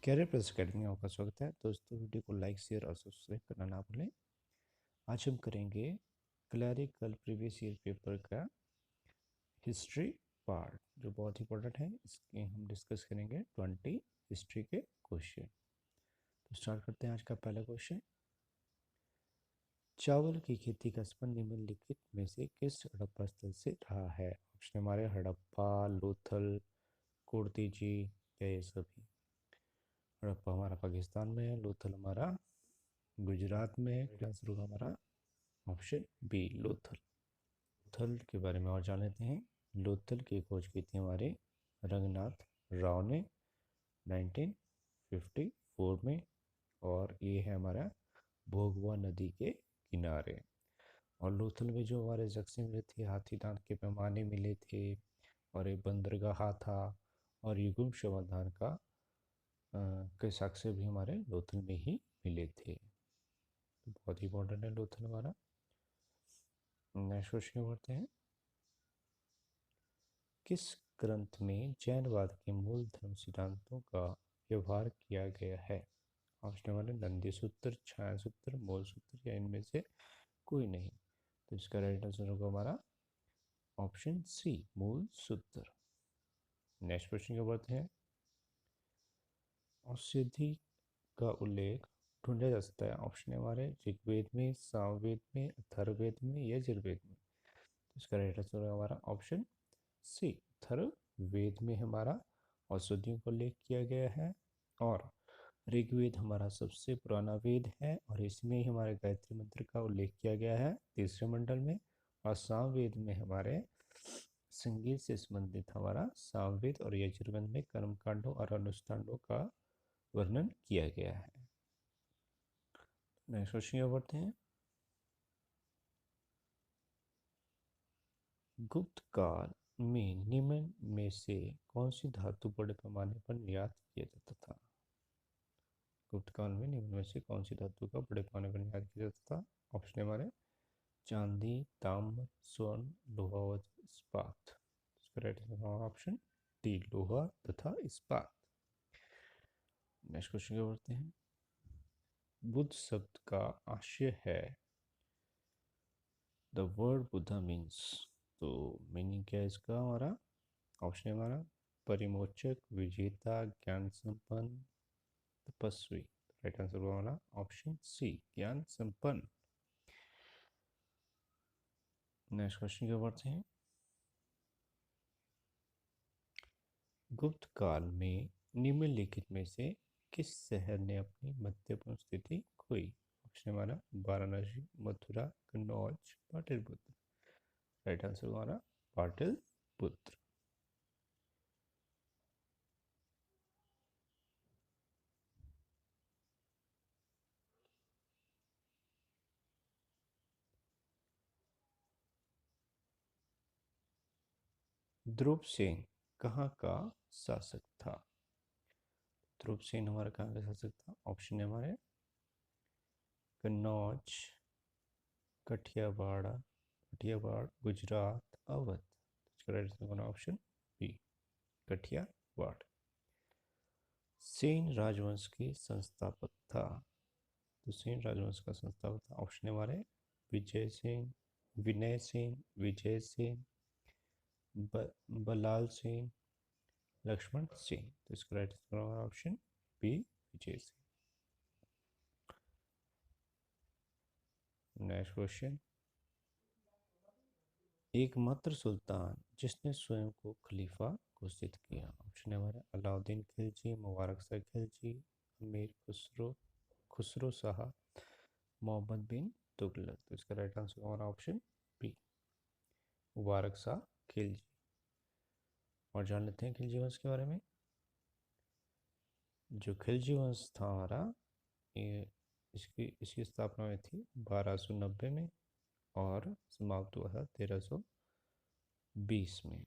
Career plus academy में आपका स्वागत है। दोस्तों, वीडियो को लाइक शेयर और सब्सक्राइब करना ना भूलें। आज हम करेंगे क्लैरिकल प्रीवियस ईयर पेपर का हिस्ट्री पार्ट, जो बहुत इंपॉर्टेंट है। इसके हम डिस्कस करेंगे 20 हिस्ट्री के क्वेश्चन। तो स्टार्ट करते हैं आज का पहला क्वेश्चन। चावल की खेती का संबंध निम्नलिखित में से किस हड़प्पा स्थल से रहा है? ऑप्शन हमारे हड़प्पा, लोथल, कोर्तीजी या ये सभी। हड़प्पा हमारा पाकिस्तान में है, लोथल हमारा गुजरात में है। आंसर होगा हमारा ऑप्शन बी, लोथल। लोथल के बारे में और जान लेते हैं। लोथल की खोज की थी हमारे रंगनाथ राव ने 1954 में, और ये है हमारा भोगवा नदी के किनारे। और लोथल में जो हमारे जख्सी मिले थे, हाथी दांत के पैमाने मिले थे, और एक बंदरगाह था, और युगम समाधान का के साक्ष्य भी हमारे लोथल में ही मिले थे। तो बहुत ही इंपॉर्टेंट है लोथल हमारा। नेक्स्ट क्वेश्चन बढ़ते हैं। किस ग्रंथ में जैनवाद के मूल धर्म सिद्धांतों का व्यवहार किया गया है? ऑप्शन हमारे नंदी सूत्र, छाया सूत्र, मूल सूत्र या इनमें से कोई नहीं। तो इसका राइट आंसर होगा हमारा ऑप्शन सी, मूल सूत्र। नेक्स्ट क्वेश्चन को बढ़ते हैं। औषधि का उल्लेख ढूंढा जा सकता है। ऑप्शन हमारे ऋग्वेद में, सामवेद में, अथर्ववेद में या यजुर्वेद में। तो इसका राइट आंसर होगा हमारा ऑप्शन सी, अथर्ववेद में हमारा औषधियों का उल्लेख किया गया है। और ऋग्वेद हमारा सबसे पुराना वेद है, और इसमें ही हमारे गायत्री मंत्र का उल्लेख किया गया है तीसरे मंडल में। और सामवेद में हमारे संगीत से संबंधित हमारा सामवेद और यजुर्वेद में कर्मकांडों और अनुष्ठानों का वर्णन किया गया है। नेक्स्ट क्वेश्चन बढ़ते हैं। गुप्त काल में निम्न में से कौन सी धातु बड़े पैमाने पर निर्यात किया जाता था? गुप्त काल में निम्न में से कौन सी धातु का बड़े पैमाने पर निर्यात किया जाता था? ऑप्शन हमारे चांदी, ताम्र, स्वर्ण, लोहा व इस्पात। इसका राइट आंसर ऑप्शन डी, लोहा तथा इस्पात। नेक्स्ट क्वेश्चन को बढ़ते हैं। बुद्ध शब्द का आशय है। द वर्ड बुद्धा मीन्स, तो मीनिंग क्या है इसका? हमारा ऑप्शन है हमारा परिमोचक, विजेता, ज्ञान संपन्न, तपस्वी। राइट आंसर होगा हमारा ऑप्शन सी, ज्ञान संपन्न। नेक्स्ट क्वेश्चन की बढ़ते हैं। गुप्त काल में निम्नलिखित में से किस शहर ने अपनी महत्वपूर्ण स्थिति खोई? ऑप्शन हमारा वाराणसी, मथुरा, कन्नौज, पाटलिपुत्र। राइट आंसर हमारा पाटलिपुत्र। ध्रुवसेन कहाँ का शासक था? ध्रुवसेन हमारा कहाँ का शासक था? ऑप्शन है हमारे कन्नौज, कठियावाड़, गुजरात, अवध। इसका राइट आंसर होगा ऑप्शन बी, कठियावाड़। सेन राजवंश के संस्थापक था। तो सेन राजवंश का संस्थापक था। ऑप्शन है हमारे विजय सेन, विनय सेन, विजय सेन, बलाल सेन, लक्ष्मण सेन। तो इसका राइट आंसर होगा option B, Vijay Sen. Next question. एकमात्र सुल्तान जिसने स्वयं को खलीफा घोषित किया। ऑप्शन है हमारे अलाउद्दीन खिलजी, मुबारक शाह खिलजी, अमीर खुसरो खुसरो शाह, मोहम्मद बिन तुगलक। तो इसका राइट आंसर हमारा ऑप्शन बी, मुबारक शाह खिलजी। और जान लेते हैं खिलजी वंश के बारे में। जो खिलजी वंश था हमारा, ये इसकी स्थापना हुई थी 1290 में, और समाप्त हुआ था 1320 में।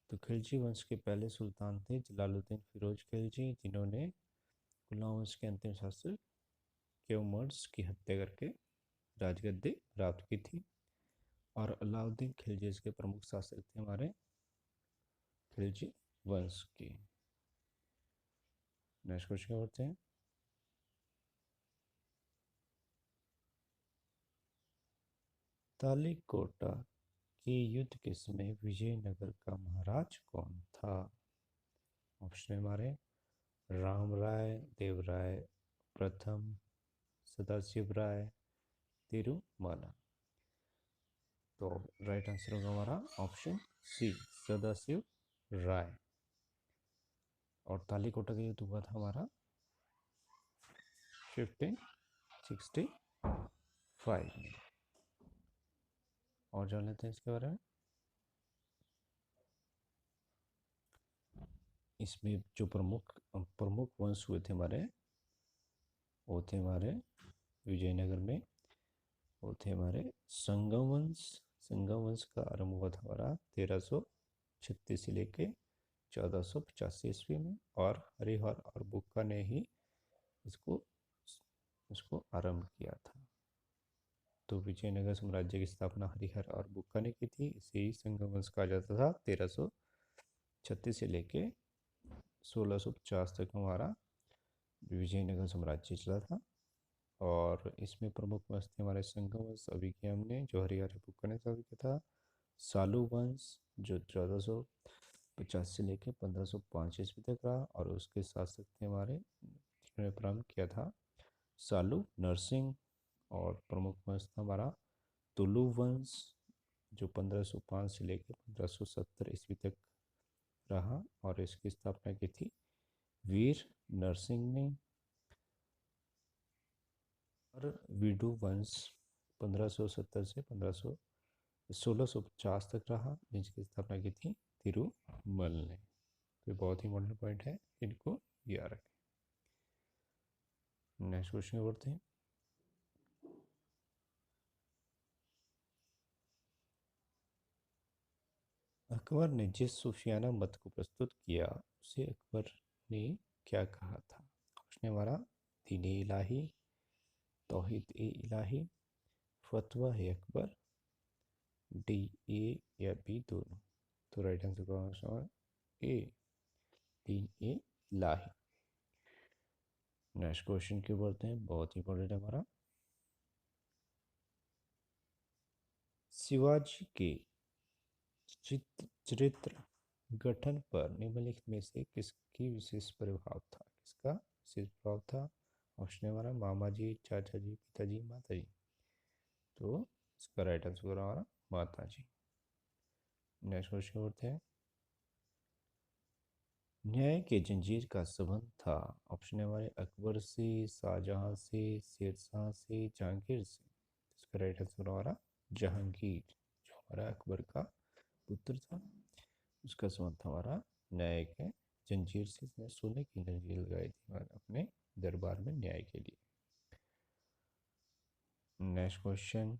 तो खिलजी वंश के पहले सुल्तान थे जलालुद्दीन फिरोज खिलजी, जिन्होंने गुलाम वंश के अंतिम शासक केवमर्स की हत्या करके राजगद्दी प्राप्त की थी। और अलाउद्दीन खिलजी इसके प्रमुख शासक थे हमारे खिलजी वंश के। नेक्स्ट क्वेश्चन बढ़ते हैं। तालीकोटा के युद्ध के समय विजयनगर का महाराज कौन था? ऑप्शन हमारे राम राय, देवराय प्रथम, सदाशिव राय, तिरुमला। तो राइट आंसर होगा हमारा ऑप्शन सी, सदाशिव राय। और तालीकोटा का युद्ध हुआ था हमारा 1565 में। और जान लेते हैं इसके बारे में। इसमें जो प्रमुख प्रमुख वंश हुए थे हमारे, वो थे हमारे विजयनगर में, वो थे हमारे संगम वंश। संगम वंश का आरंभ हुआ था हमारा 1336 से लेके 1485 ईस्वी में, और हरिहर और बुक्का ने ही इसको इसको आरंभ किया था। तो विजयनगर साम्राज्य की स्थापना हरिहर और बुक्का ने की थी। इसे ही संगम वंश कहा जाता था। 1336 से लेके 1650 तक हमारा विजयनगर साम्राज्य चला था। और इसमें प्रमुख वंश थे हमारे संगम वंश, अभी के हमने, जो हरिहर बुक्का ने स्थापित किया था। सालू वंश जो 1450 से लेके 1505 ईस्वी तक रहा, और उसके शासक थे हमारे, जिन्होंने प्रारंभ किया था, सालू नरसिंह। और प्रमुख वंश था हमारा तुलु वंश, जो 1505 से लेकर 1570 ईस्वी तक रहा, और इसकी स्थापना की थी वीर नरसिंह ने। और विडु वंश 1570 से 1650 तक रहा, जिसकी स्थापना की थी तिरुमल ने। तो बहुत ही इंपॉर्टेंट पॉइंट है, इनको याद रखें। नेक्स्ट क्वेश्चन बढ़ते हैं। अकबर ने जिस सूफियाना मत को प्रस्तुत किया, उसे अकबर ने क्या कहा था? ऑप्शन हमारा दीन इलाही, तौहीद ए इलाही, फतवा है अकबर, डी ए या बी दोनों। तो राइट आंसर का option A, Deen A Ilahi. Next question की बढ़ते हैं, बहुत इंपॉर्टेंट है हमारा। शिवाजी के चरित्र गठन पर निम्नलिखित में से किसकी विशेष प्रभाव था? किसका विशेष प्रभाव था? ऑप्शन हमारा मामा जी, चाचा जी, पिताजी, माता जी। तो इसका राइट आंसर हमारा माता जी। नेक्स्ट क्वेश्चन होते हैं। न्याय के जंजीर का संबंध था, ऑप्शन हमारे अकबर से, शाहजहां से, शेरशाह से, जहांगीर से। इसका राइट आंसर हमारा जहांगीर, जो हमारा अकबर का पुत्र था। उसका संबंध था हमारा न्याय के जंजीर से। इसने सोने की जंजीर लगाई थी अपने दरबार में न्याय के लिए। नेक्स्ट क्वेश्चन,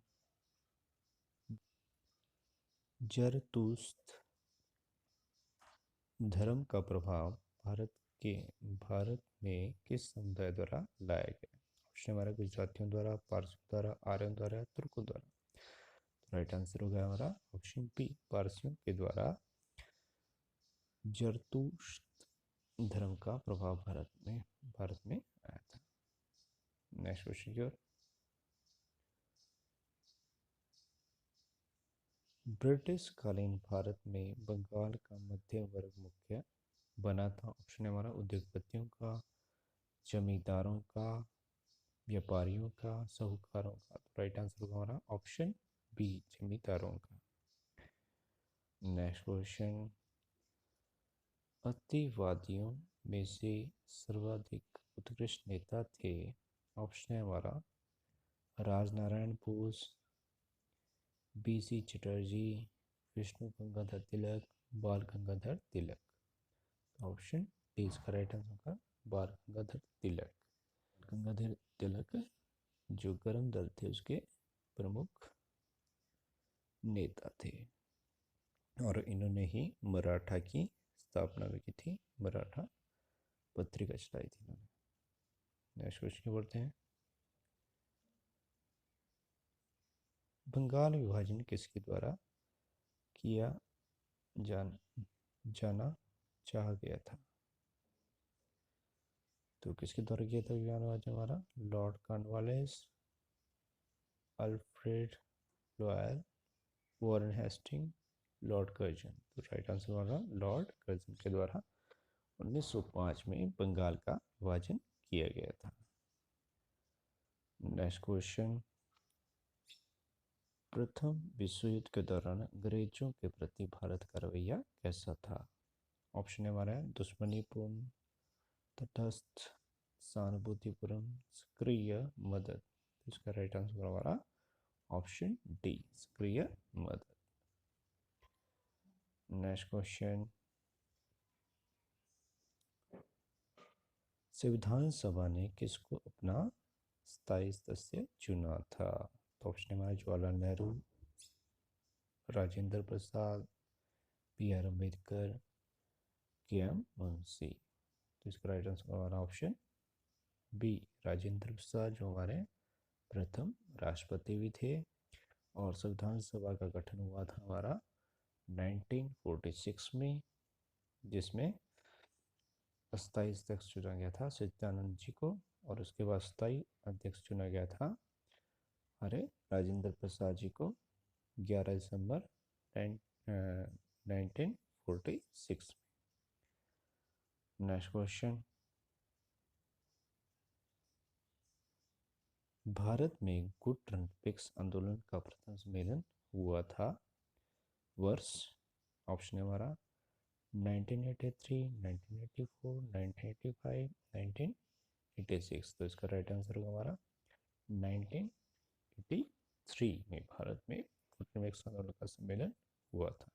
जरतुस्त्र धर्म का प्रभाव भारत में किस समुदाय द्वारा लाया गया? ऑप्शन हमारा गुजरातियों द्वारा, पारसियों द्वारा, आर्यों द्वारा, तुर्कों द्वारा। तो राइट आंसर हो गया हमारा ऑप्शन बी, पारसियों के द्वारा जरतुस्त्र धर्म का प्रभाव भारत में आया था। नेक्स्ट क्वेश्चन की ओर। ब्रिटिश कालीन भारत में बंगाल का मध्यम वर्ग मुख्य बना था। ऑप्शन हमारा उद्योगपतियों का, जमींदारों का, व्यापारियों का, साहूकारों का। तो राइट आंसर होगा हमारा ऑप्शन बी, जमींदारों का। नेक्स्ट क्वेश्चन, अतिवादियों में से सर्वाधिक उत्कृष्ट नेता थे। ऑप्शन है हमारा राजनारायण बोस, बीसी चटर्जी, विष्णु गंगाधर तिलक, बाल गंगाधर तिलक। ऑप्शन डी इसका राइट आंसर होगा बाल गंगाधर तिलक। गंगाधर तिलक जो गरम दल थे उसके प्रमुख नेता थे, और इन्होंने ही मराठा की स्थापना भी की थी, मराठा पत्रिका चलाई थी इन्होंने। नेक्स्ट क्वेश्चन बढ़ते हैं। बंगाल विभाजन किसके द्वारा किया जाना चाहा गया था? तो किसके द्वारा किया था ज्ञानवाज हमारा? Lord Cornwallis, Alfred Lyall, Warren Hasting, Lord Curzon. Right राइट आंसर हमारा लॉर्ड कर्जन के द्वारा 1905 में बंगाल का विभाजन किया गया था। नेक्स्ट क्वेश्चन, प्रथम विश्व युद्ध के दौरान अंग्रेजों के प्रति भारत का रवैया कैसा था? ऑप्शन हमारा है दुश्मनीपूर्ण, तटस्थ, सहानुभूतिपूर्ण, सक्रिय, मदद। इसका राइट आंसर हमारा ऑप्शन डी, सक्रिय मदद। नेक्स्ट क्वेश्चन, संविधान सभा ने किसको अपना स्थायी सदस्य चुना था? तो ऑप्शन हमारा जवाहरलाल नेहरू, राजेंद्र प्रसाद, बी आर अम्बेडकर, के एम मुंशी। तो इसका राइट आंसर हमारा ऑप्शन बी, राजेंद्र प्रसाद, जो हमारे प्रथम राष्ट्रपति भी थे। और संविधान सभा का गठन हुआ था हमारा 1946 में, जिसमें अस्थायी अध्यक्ष चुना गया था सच्चिदानंद जी को, और उसके बाद स्थायी अध्यक्ष चुना गया था हमारे राजेंद्र प्रसाद जी को 11 दिसंबर 1946 में। नेक्स्ट क्वेश्चन, भारत में गुड रनपिक्स आंदोलन का प्रथम सम्मेलन हुआ था वर्ष? ऑप्शन हमारा 1983, 1984, 1985, 1986। तो इसका राइट आंसर होगा हमारा 1983 में भारत में गुड रनपिक्स आंदोलन का सम्मेलन हुआ था।